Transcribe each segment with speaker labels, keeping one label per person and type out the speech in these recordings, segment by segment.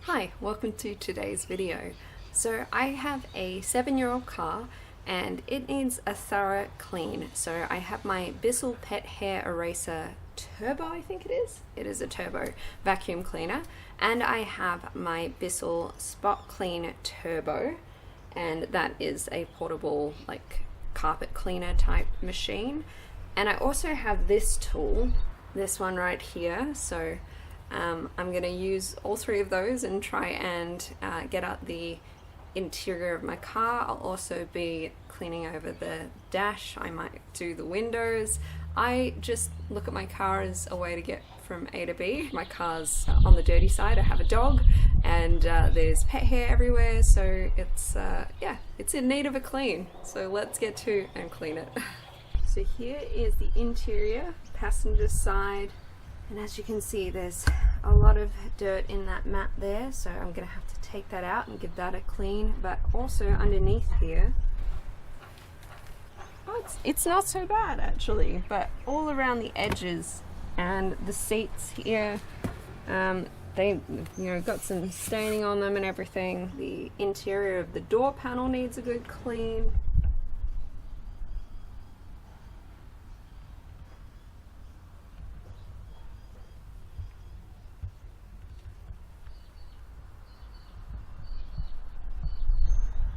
Speaker 1: Hi, welcome to today's video. So I have a 7-year-old car and it needs a thorough clean. So I have my Bissell Pet Hair Eraser Turbo, I think it is. It is a turbo vacuum cleaner. And I have my Bissell Spot Clean Turbo, and that is a portable like carpet cleaner type machine. And I also have this tool, this one right here. So I'm going to use all three of those and try and get out the interior of my car. I'll also be cleaning over the dash. I might do the windows. I just look at my car as a way to get from A to B. My car's on the dirty side. I have a dog and there's pet hair everywhere, so it's it's in need of a clean. So let's get to and clean it. So here is the interior, passenger side. And as you can see, there's a lot of dirt in that mat there, so I'm going to have to take that out and give that a clean. But also underneath here, it's not so bad actually, but all around the edges and the seats here, they got some staining on them and everything. The interior of the door panel needs a good clean.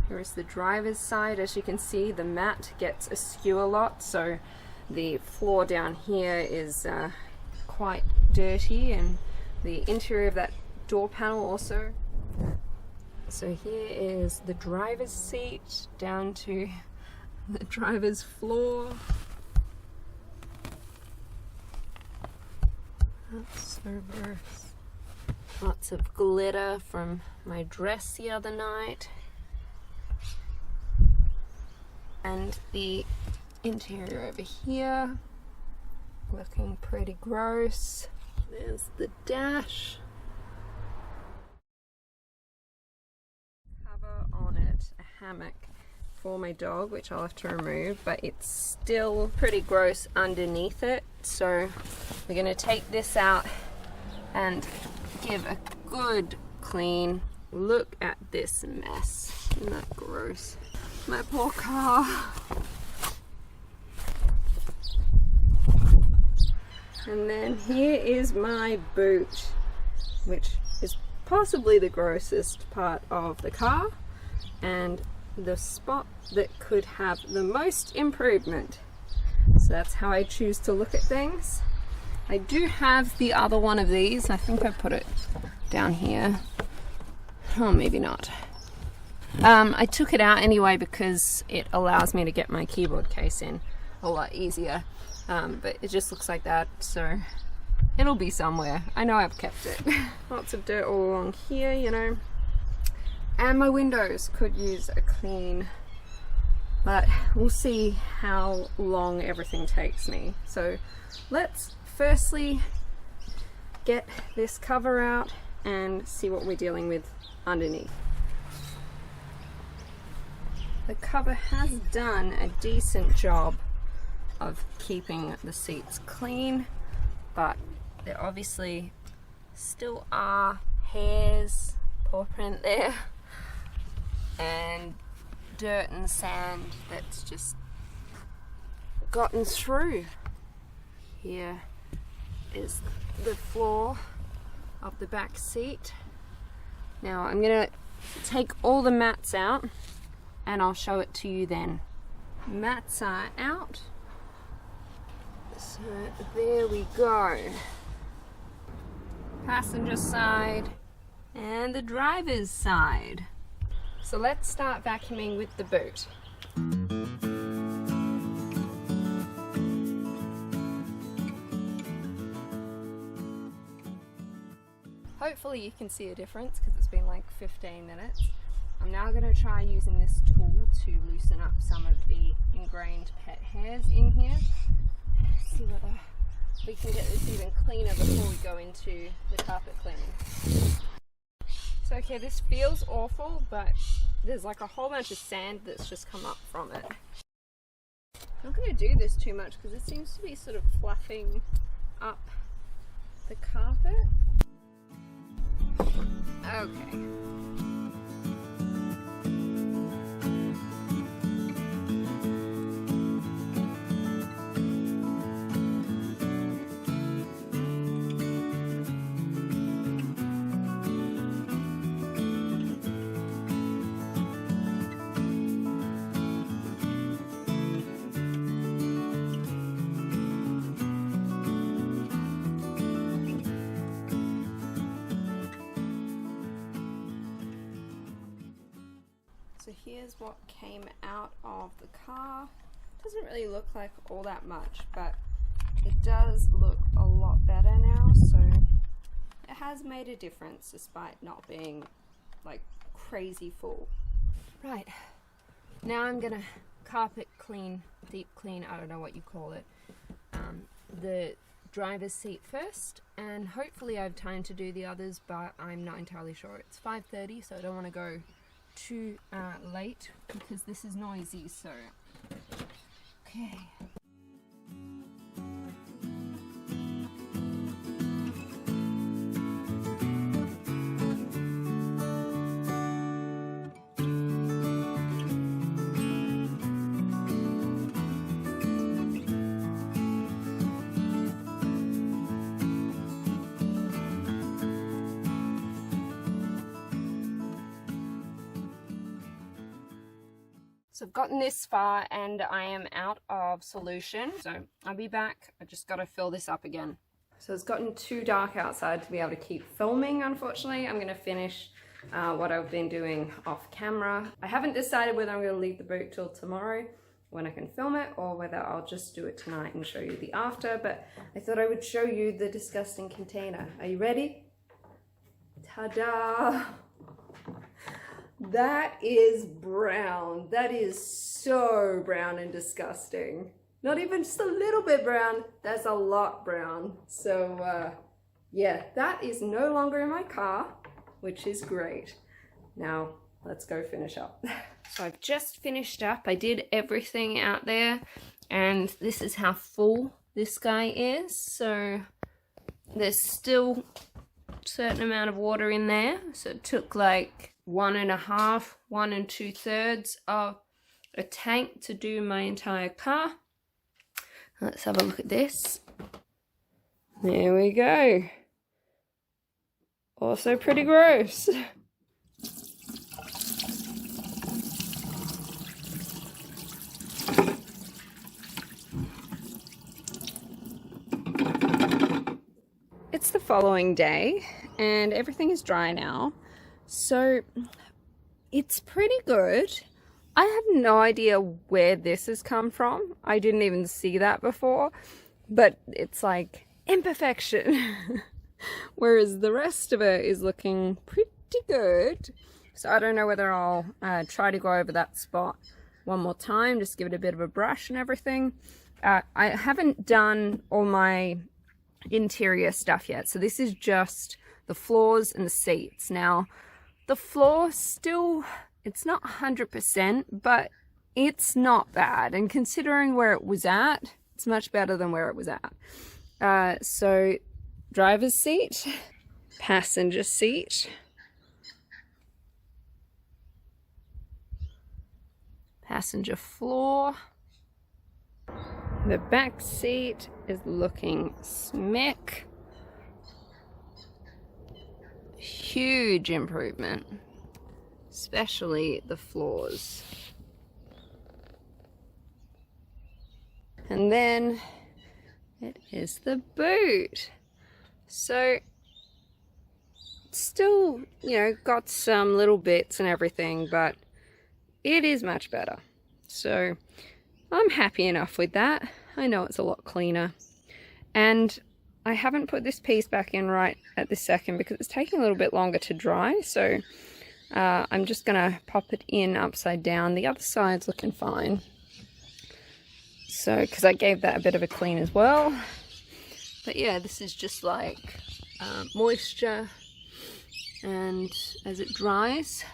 Speaker 1: Here is the driver's side. As you can see, the mat gets askew a lot, so the floor down here is quite dirty, and the interior of that door panel also. So here is the driver's seat down to the driver's floor. That's so gross. Lots of glitter from my dress the other night. And the interior over here, looking pretty gross. There's the dash. Cover on it, a hammock for my dog, which I'll have to remove, but it's still pretty gross underneath it. So we're going to take this out and give a good clean. Look at this mess. Isn't that gross? My poor car. And then here is my boot, which is possibly the grossest part of the car and the spot that could have the most improvement. So that's how I choose to look at things. I do have the other one of these. I think I put it down here. Oh, maybe not. I took it out anyway because it allows me to get my keyboard case in a lot easier, but it just looks like that, so it'll be somewhere. I know I've kept it. Lots of dirt all along here, and my windows could use a clean, but we'll see how long everything takes me. So let's firstly get this cover out and see what we're dealing with underneath. The cover has done a decent job of keeping the seats clean, but there obviously still are hairs, paw print there, and dirt and sand that's just gotten through. Here is the floor of the back seat. Now I'm going to take all the mats out and I'll show it to you then. Mats are out. So there we go. Passenger side and the driver's side. So let's start vacuuming with the boot. Hopefully you can see a difference because it's been like 15 minutes. I'm now going to try using this tool to loosen up some of the ingrained pet hairs in here. See whether we can get this even cleaner before we go into the carpet cleaning. So okay, this feels awful, but there's like a whole bunch of sand that's just come up from it. I'm not going to do this too much because it seems to be sort of fluffing up the carpet. Okay. So here's what came out of the car. Doesn't really look like all that much, but it does look a lot better now, so it has made a difference despite not being like crazy full. Right, now I'm gonna carpet clean, deep clean, I don't know what you call it, the driver's seat first, and hopefully I have time to do the others, but I'm not entirely sure. It's 5:30, so I don't want to go too late because this is noisy, so okay. So I've gotten this far and I am out of solution, so I'll be back. I just got to fill this up again. So it's gotten too dark outside to be able to keep filming, unfortunately. I'm going to finish what I've been doing off camera. I haven't decided whether I'm going to leave the boot till tomorrow when I can film it, or whether I'll just do it tonight and show you the after, but I thought I would show you the disgusting container. Are you ready? Ta-da! That is brown. That is so brown and disgusting. Not even just a little bit brown, that's a lot brown. So yeah, that is no longer in my car, which is great. Now let's go finish up. So I've just finished up. I did everything out there, and this is how full this guy is. So there's still a certain amount of water in there. So it took like 1.5, 1 2/3 of a tank to do my entire car. Let's have a look at this. There we go. Also pretty gross. It's the following day and everything is dry now. So it's pretty good. I have no idea where this has come from. I didn't even see that before, but it's like imperfection. Whereas the rest of it is looking pretty good. So I don't know whether I'll try to go over that spot one more time, just give it a bit of a brush and everything. I haven't done all my interior stuff yet. So this is just the floors and the seats. Now, the floor still, it's not 100%, but it's not bad. And considering where it was at, it's much better than where it was at. So driver's seat, passenger seat, passenger floor. The back seat is looking smick. Huge improvement, especially the floors. And then it is the boot. So still, you know, got some little bits and everything, but it is much better. So I'm happy enough with that. I know it's a lot cleaner. And I haven't put this piece back in right at this second because it's taking a little bit longer to dry. So I'm just gonna pop it in upside down. The other side's looking fine. So, because I gave that a bit of a clean as well. But yeah, this is just like moisture, and as it dries,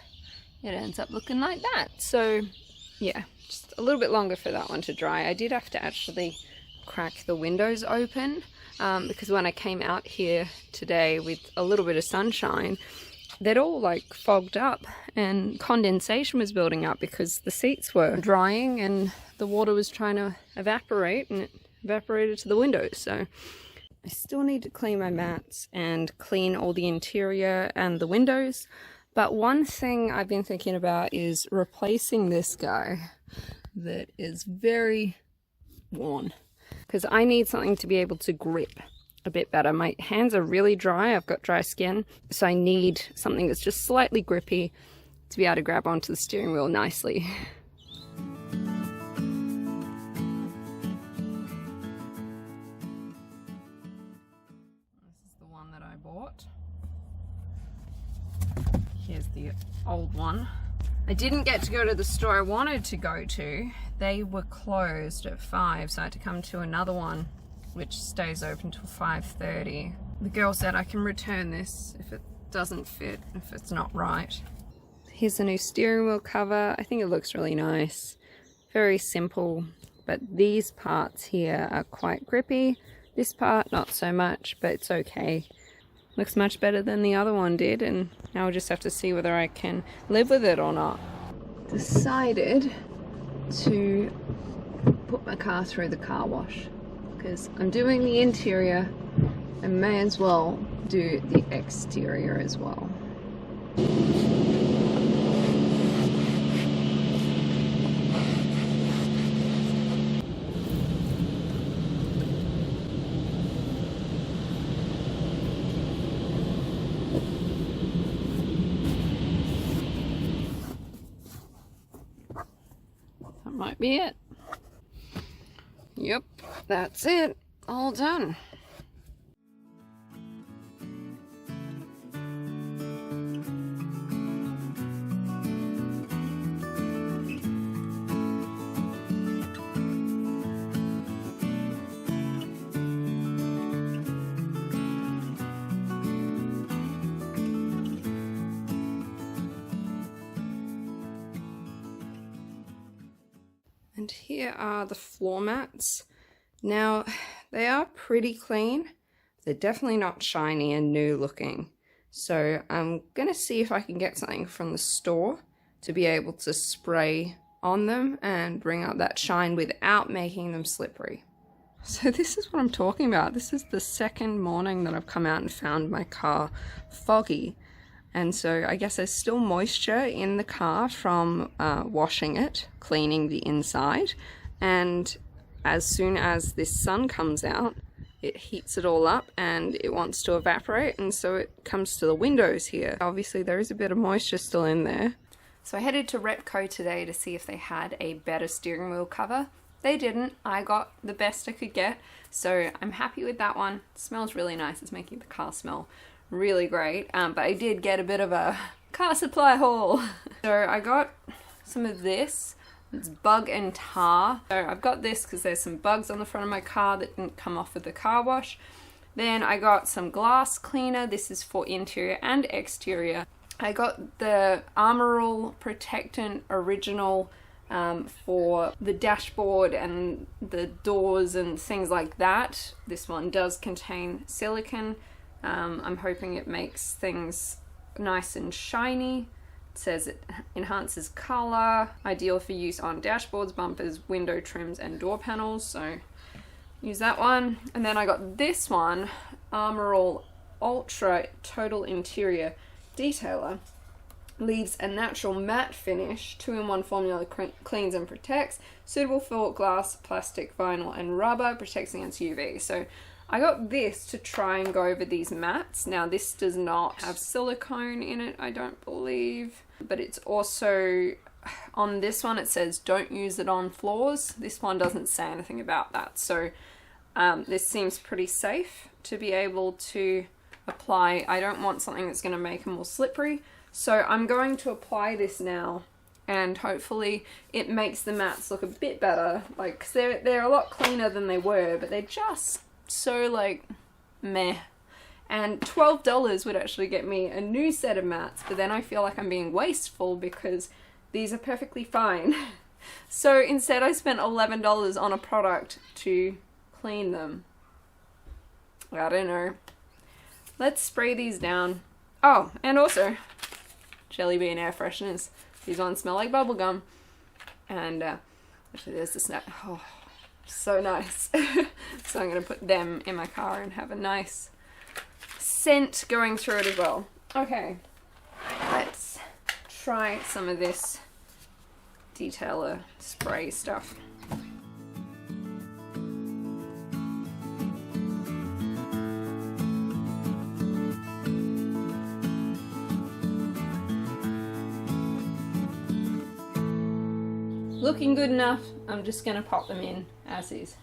Speaker 1: it ends up looking like that. So yeah, just a little bit longer for that one to dry. I did have to actually crack the windows open because when I came out here today with a little bit of sunshine, they'd all like fogged up and condensation was building up because the seats were drying and the water was trying to evaporate, and it evaporated to the windows. So I still need to clean my mats and clean all the interior and the windows. But one thing I've been thinking about is replacing this guy that is very worn, because I need something to be able to grip a bit better. My hands are really dry, I've got dry skin, so I need something that's just slightly grippy to be able to grab onto the steering wheel nicely. This is the one that I bought. Here's the old one. I didn't get to go to the store I wanted to go to. They were closed at 5, so I had to come to another one which stays open till 5:30. The girl said I can return this if it doesn't fit, if it's not right. Here's the new steering wheel cover. I think it looks really nice. Very simple, but these parts here are quite grippy. This part, not so much, but it's okay. Looks much better than the other one did, and now we'll just have to see whether I can live with it or not. Decided to put my car through the car wash because I'm doing the interior and may as well do the exterior as well. That might be it. Yep, that's it. All done. And here are the floor mats. Now, they are pretty clean. They're definitely not shiny and new looking. So I'm gonna see if I can get something from the store to be able to spray on them and bring out that shine without making them slippery. So this is what I'm talking about. This is the second morning that I've come out and found my car foggy. And so I guess there's still moisture in the car from washing it, cleaning the inside. And as soon as this sun comes out, it heats it all up and it wants to evaporate. And so it comes to the windows here. Obviously there is a bit of moisture still in there. So I headed to Repco today to see if they had a better steering wheel cover. They didn't. I got the best I could get. So I'm happy with that one. It smells really nice. It's making the car smell really great, but I did get a bit of a car supply haul. So I got some of this. It's bug and tar. So I've got this because there's some bugs on the front of my car that didn't come off with the car wash. Then I got some glass cleaner. This is for interior and exterior. I got the Armorall Protectant Original for the dashboard and the doors and things like that. This one does contain silicone. I'm hoping it makes things nice and shiny. It says it enhances color, ideal for use on dashboards, bumpers, window trims, and door panels. So use that one. And then I got this one, Armorall Ultra Total Interior Detailer. Leaves a natural matte finish, 2-in-1 formula, cleans and protects, suitable for glass, plastic, vinyl, and rubber, protects against UV. So I got this to try and go over these mats. Now this does not have silicone in it, I don't believe, but it's also, on this one it says don't use it on floors. This one doesn't say anything about that. So this seems pretty safe to be able to apply. I don't want something that's going to make them more slippery. So I'm going to apply this now and hopefully it makes the mats look a bit better. Like, 'cause they're a lot cleaner than they were, but they're just so like meh. And $12 would actually get me a new set of mats, but then I feel like I'm being wasteful because these are perfectly fine. So instead I spent $11 on a product to clean them? I don't know. Let's spray these down. Oh, and also jelly bean air fresheners. These ones smell like bubblegum. And actually there's the snap. Oh, so nice. So I'm going to put them in my car and have a nice scent going through it as well. Okay, let's try some of this detailer spray stuff. Looking good enough, I'm just going to pop them in as is.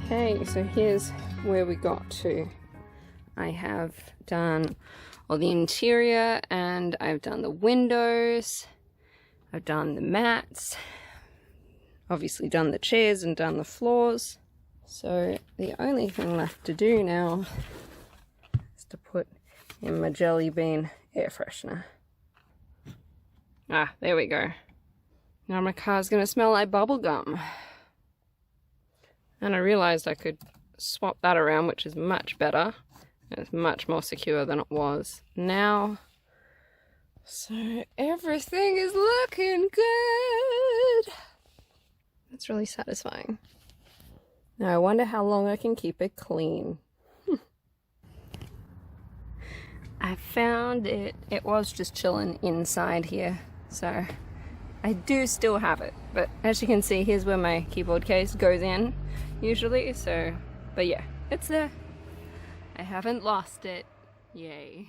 Speaker 1: Okay, so here's where we got to. I have done all the interior and I've done the windows, I've done the mats, obviously done the chairs and done the floors. So the only thing left to do now is to put in my jelly bean air freshener. Ah, there we go. Now my car's gonna smell like bubblegum. And I realized I could swap that around, which is much better. It's much more secure than it was now. So everything is looking good. That's really satisfying. Now I wonder how long I can keep it clean. I found it. It was just chilling inside here. So I do still have it. But as you can see, here's where my keyboard case goes in usually. So, but yeah, it's there. I haven't lost it. Yay.